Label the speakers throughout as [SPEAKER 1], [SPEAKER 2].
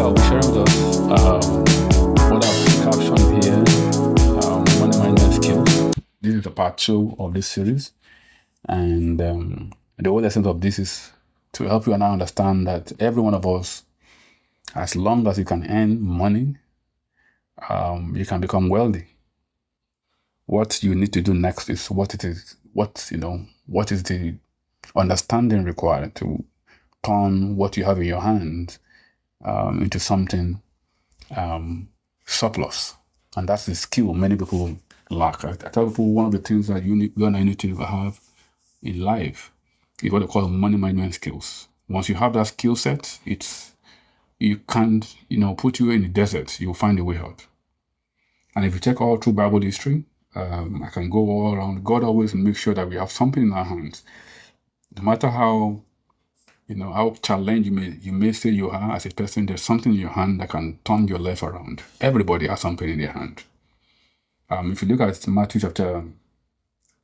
[SPEAKER 1] I'll be sharing with us what I've captioned here, money management skills. This is the part 2 of this series, and the whole essence of this is to help you and I understand that every one of us, as long as you can earn money, you can become wealthy. What you need to do next is what is the understanding required to turn what you have in your hand into something surplus. And that's the skill many people lack. I tell people one of the things that you and I need to have in life is what they call money management skills. Once you have that skill set, you can't, put you in the desert, you'll find a way out. And if you check all through Bible history, I can go all around. God always makes sure that we have something in our hands. No matter how challenged you may say you are as a person, there's something in your hand that can turn your life around. Everybody has something in their hand. If you look at Matthew chapter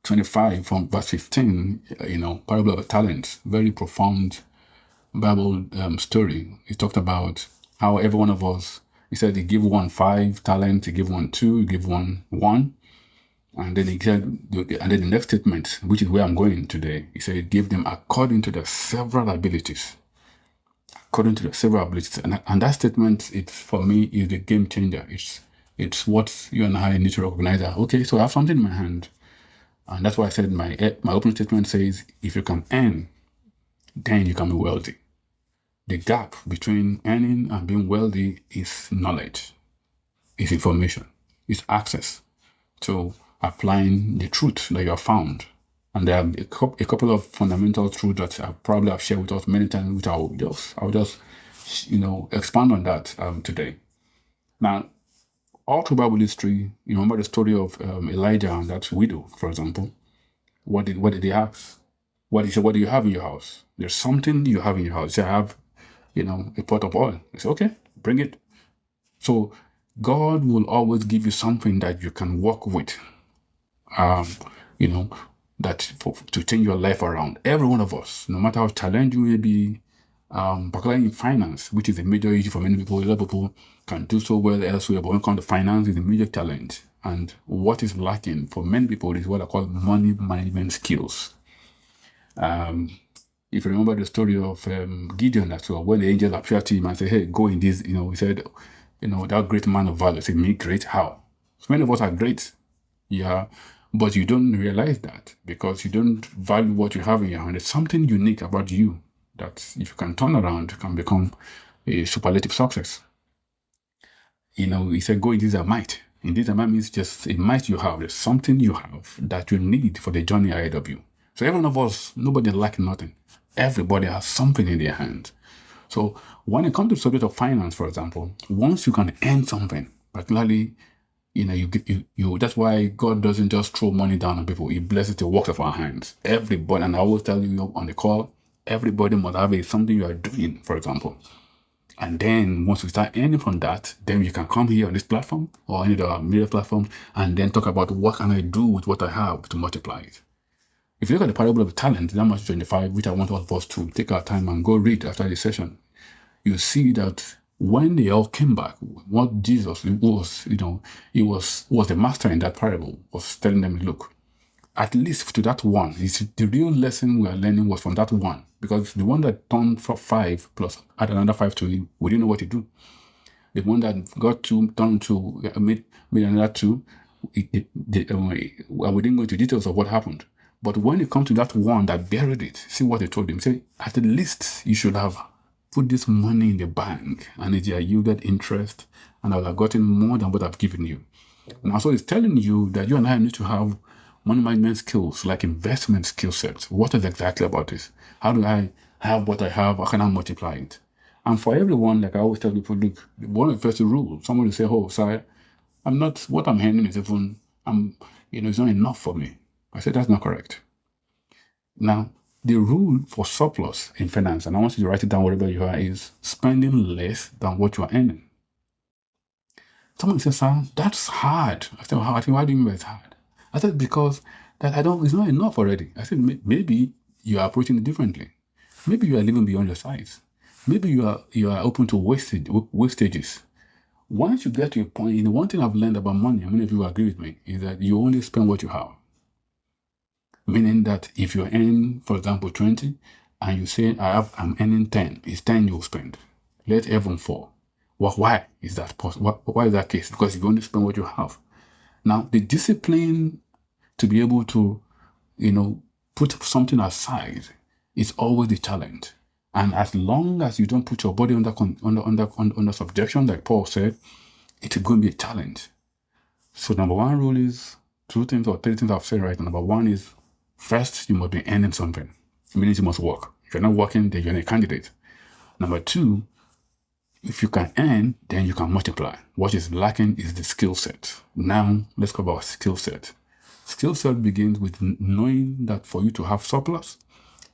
[SPEAKER 1] 25 from verse 15, parable of the talents, very profound Bible story. He talked about how every one of us, he said he give one 5 talents, he give one 2, he give one 1. And then he said, and then the next statement, which is where I'm going today, he said, give them according to their several abilities. According to their several abilities. And that statement, for me, is the game changer. It's what you and I need to recognize that, okay, so I have something in my hand. And that's why I said my opening statement says, if you can earn, then you can be wealthy. The gap between earning and being wealthy is knowledge, is information, is access to applying the truth that you have found. And there are a couple of fundamental truths that I probably have shared with us many times, which I'll just expand on that today. Now, all through Bible history, you remember the story of Elijah and that widow, for example. What did they ask? What do you have in your house? There's something you have in your house. I have, a pot of oil. He said, okay, bring it. So God will always give you something that you can work with, to change your life around. Every one of us, no matter how challenging you may be, particularly in finance, which is a major issue for many people. A lot of people can do so well elsewhere, but when it comes to finance, it's a major challenge. And what is lacking for many people is what I call money management skills. If you remember the story of Gideon as well, when the angel appeared to him and said, hey, go in this, he said, that great man of valor. Said, me great? How? So many of us are great. Yeah. But you don't realize that because you don't value what you have in your hand. There's something unique about you that if you can turn around, can become a superlative success. He said, go in this a might. In this a might means just a might you have. There's something you have that you need for the journey ahead of you. So every one of us, nobody lacks nothing. Everybody has something in their hand. So when it comes to the subject of finance, for example, once you can earn something, particularly, that's why God doesn't just throw money down on people. He blesses the works of our hands. Everybody, and I always tell you on the call, everybody must have something you are doing, for example. And then once we start earning from that, then you can come here on this platform or any other media platform and then talk about what can I do with what I have to multiply it. If you look at the parable of the talent, in Matthew 25, which I want all of us to take our time and go read after this session, you see that when they all came back, what Jesus was, he was the master in that parable, was telling them, look, at least to that one, the real lesson we are learning was from that one, because the one that turned for 5 plus add another 5 to him, we didn't know what to do. The one that got 2 turned to made another 2, we didn't go into details of what happened. But when it comes to that one that buried it, see what they told him. Say, at least you should have put this money in the bank and it yielded interest and I would have gotten more than what I've given you. Now, so it's telling you that you and I need to have money management skills, like investment skill sets. What is exactly about this? How do I have what I have? How can I multiply it? And for everyone, like I always tell people, look, one of the first rules, someone will say, oh, sorry, what I'm earning is it's not enough for me. I said, that's not correct. Now, the rule for surplus in finance, and I want you to write it down wherever you are, is spending less than what you are earning. Someone says, sir, that's hard. I said, why do you mean it's hard? I said, because it's not enough already. I said, maybe you are approaching it differently. Maybe you are living beyond your size. Maybe you are open to wastages. Once you get to a point, one thing I've learned about money, many of you agree with me, is that you only spend what you have. Meaning that if you earn, for example, 20, and you say, I'm earning 10, it's 10 you'll spend. Let everyone fall. Why is that possible? Why is that case? Because you only spend what you have. Now, the discipline to be able to, put something aside is always the challenge. And as long as you don't put your body under subjection, like Paul said, it's going to be a challenge. So number one rule is 2 things or 3 things I've said right now. Number one is, first, you must be earning something. It means you must work. If you're not working, then you're not a candidate. Number 2, if you can earn, then you can multiply. What is lacking is the skill set. Now, let's talk about skill set. Skill set begins with knowing that for you to have surplus,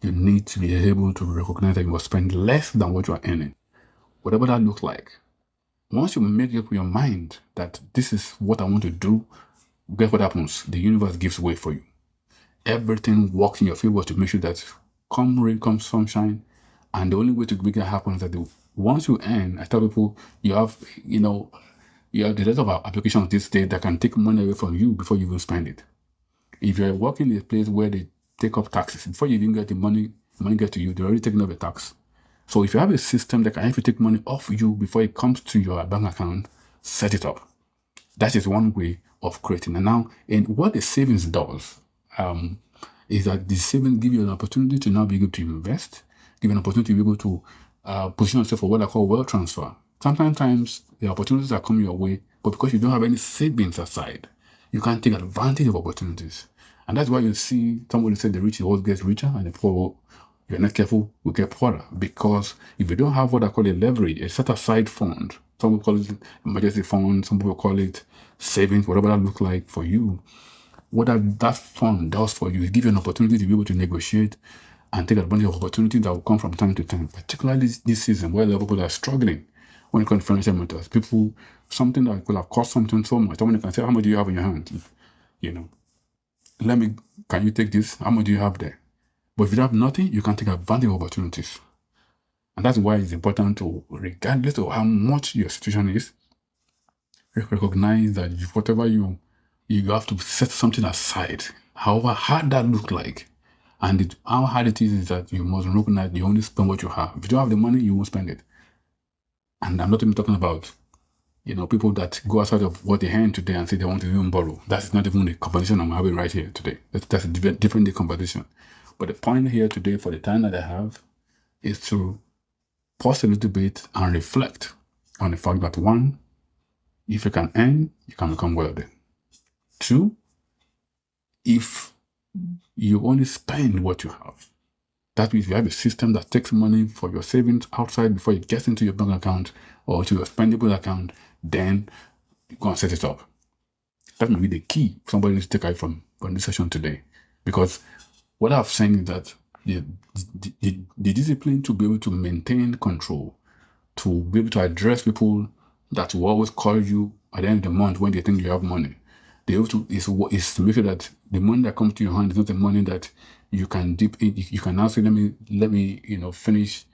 [SPEAKER 1] you need to be able to recognize that you must spend less than what you are earning. Whatever that looks like. Once you make up your mind that this is what I want to do, guess what happens? The universe gives way for you. Everything works in your favor to make sure that come rain, come sunshine. And the only way to make that happen is that once you earn, I tell people, you have the rest of our applications this day that can take money away from you before you even spend it. If you're working in a place where they take up taxes, before you even get the money gets to you, they're already taking up the tax. So if you have a system that can actually take money off you before it comes to your bank account, set it up. That is one way of creating. And now, what the savings does is that the savings give you an opportunity to now be able to invest, give you an opportunity to be able to position yourself for what I call wealth transfer. Sometimes the opportunities are coming your way, but because you don't have any savings aside, you can't take advantage of opportunities. And that's why you see somebody say the rich always gets richer and the poor, you're not careful, will get poorer. Because if you don't have what I call a leverage, a set aside fund, some will call it emergency fund, some people call it savings, whatever that looks like for you, what that fund does for you is give you an opportunity to be able to negotiate and take advantage of opportunities that will come from time to time, particularly this season where a lot of people are struggling when it comes to financial matters. Something that could have cost something so much. Someone can say, how much do you have in your hand? Can you take this? How much do you have there? But if you have nothing, you can take advantage of opportunities. And that's why it's important to, regardless of how much your situation is, recognize that whatever you have to set something aside, however hard that looks like. And how hard it is that you must recognize you only spend what you have. If you don't have the money, you won't spend it. And I'm not even talking about, people that go outside of what they earn today and say they want to even borrow. That's not even the conversation I'm having right here today. That's a different conversation. But the point here today, for the time that I have, is to pause a little bit and reflect on the fact that 1, if you can earn, you can become wealthy. 2, if you only spend what you have, that means you have a system that takes money for your savings outside before it gets into your bank account or to your spendable account, then you go and set it up. That may be the key somebody needs to take away from this session today. Because what I've said is that the discipline to be able to maintain control, to be able to address people that will always call you at the end of the month when they think you have money, is to make sure that the money that comes to your hand is not the money that you can dip in. You can now say, let me finish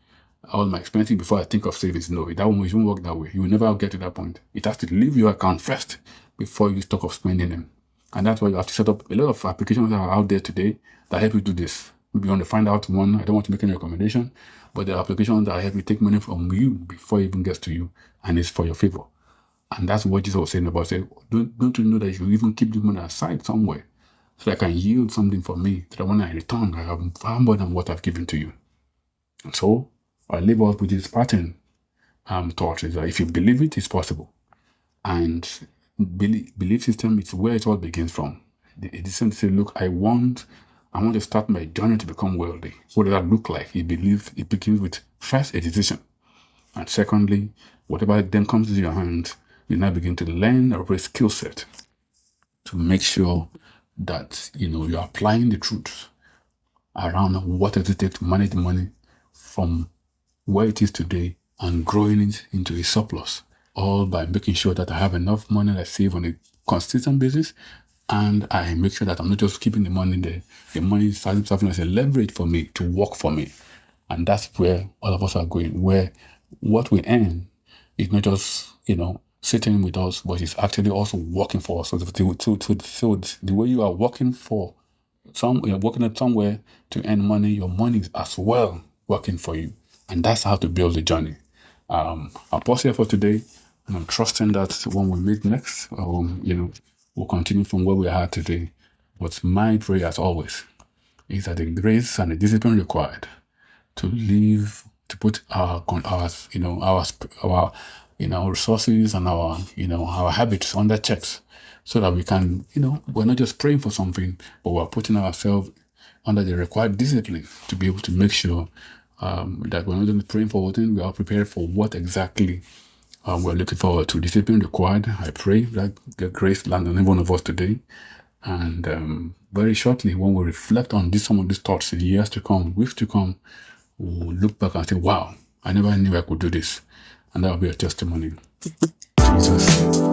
[SPEAKER 1] all my expenses before I think of savings. No, that won't work that way. You will never get to that point. It has to leave your account first before you talk of spending them. And that's why you have to set up a lot of applications that are out there today that help you do this. Maybe you want to find out one. I don't want to make any recommendation, but there are applications that help you take money from you before it even gets to you, and it's for your favor. And that's what Jesus was saying about, don't you know that you even keep the money aside somewhere so that I can yield something for me, that when I return, I have far more than what I've given to you. And so I leave us with this pattern thought is that if you believe it, it's possible. And belief system is where it all begins from. It is to say, look, I want to start my journey to become wealthy. What does that look like? It begins with first a decision. And secondly, whatever then comes to your hand, you now begin to learn a skill set to make sure that you're applying the truth around what does it take to manage the money from where it is today and growing it into a surplus, all by making sure that I have enough money that I save on a consistent basis, and I make sure that I'm not just keeping the money there. The money is serving as a leverage for me to work for me. And that's where all of us are going, where what we earn is not just, sitting with us, but it's actually also working for us. So the way you are working for you're working at somewhere to earn money, your money is as well working for you. And that's how to build the journey. I'll pause here for today, and I'm trusting that when we meet next, we'll continue from where we are today. But my prayer, as always, is that the grace and the discipline required to live, to put our resources and our habits under checks, so that we can, we're not just praying for something, but we're putting ourselves under the required discipline to be able to make sure that we're not only praying for what we are prepared for what exactly we're looking forward to. Discipline required. I pray that the grace land on every one of us today. And very shortly, when we reflect on some of these thoughts in years to come, weeks to come, we'll look back and say, wow, I never knew I could do this. And that will be a testimony. Jesus.